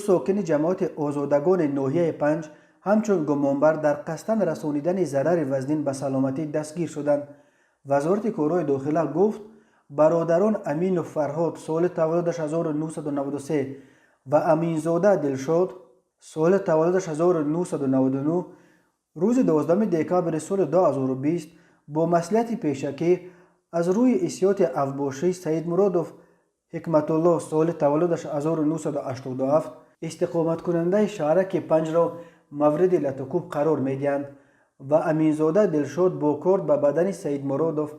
ساکن جماعت آزادگان ناحیه 5 همچون گمانبر در قصدن رسانیدن ضرر وزنین به سلامتی دستگیر شدند. وزارت کارهای داخله گفت برادران امین و فرهاد سال تولدش 1993 و امینزاده دلشاد سال تولدش 1999 روز 12 دکامبر سال 2020 با مصلحت پیشکی از روی احسیات افباشی سید مرادوف حکمت الله سال تولدش 1987 استقامت کننده شهرک 5 را مورد لطکوب قرار می دهند و امینزاده دلشاد با کارد به بدن سید مرادوف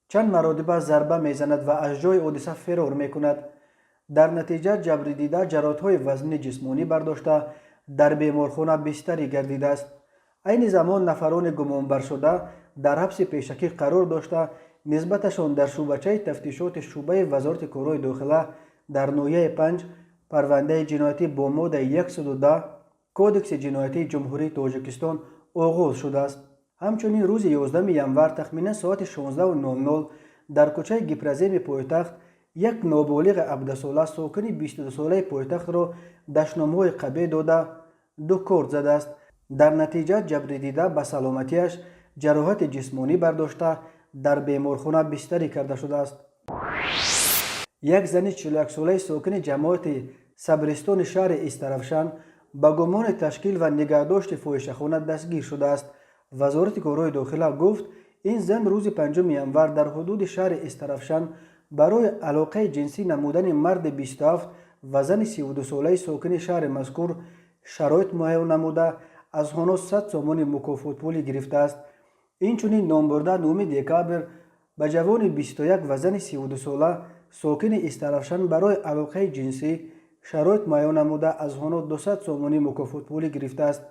چند مراتب ضربه می زند و از جای حادثه فرار می کند. در نتیجه جبر دیده جراحت‌های وزنی جسمانی برداشته در بیمارخانه بستری گردیده است. عین زمان نفران گمانبر شده در حبس پیشکی قرار داشته نسبتشان در شعبچه تفتیشات شعبه وزارت کارهای داخله در ناحیه 5 پرونده جنایتی با ماده 110 کودکس جنایتی جمهوری تاجیکستان آغاز شده است. همچنین روز 11 ینور تخمینا ساعت 16:00 در کوچه گپرزیم پایتخت یک نابالغ 17 ساله ساکن 22 ساله پایتخت را دشنام‌های قبیح داده 2 کارد زده است. در نتیجه جبر دیده به سلامتیش جراحت جسمانی برداشته در بیمارخانه بستری کرده شده است. یک زن 41 ساله ساکن جماعت صبرستان شهر استرافشان با گمان تشکیل و نگهداشت فاحشه‌خانه دستگیر شده است. وزارت کارهای داخله گفت این زن روز 5 ینور در حدود شهر استرافشان برای علاقه جنسی نمودن مرد 27 و زن 32 ساله ساکن شهر مذکور شرایط مهیا نموده از آنها 100 سوم مکافات پولی گرفته است. اینچنین نامبرده 9 دکامبر به جوان 21 و زن 32 ساله ساکن استرافشان برای علاقه جنسی شرایط مهیا نموده از آنها 200 سوم مکافات پولی گرفته است.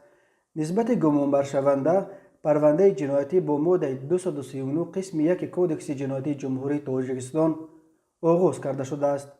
نسبت گمانبر شونده پرونده جنایتی با ماده 239 قسم 1 کودکس جنایتی جمهوری تاجیکستان آغاز کرده شده است.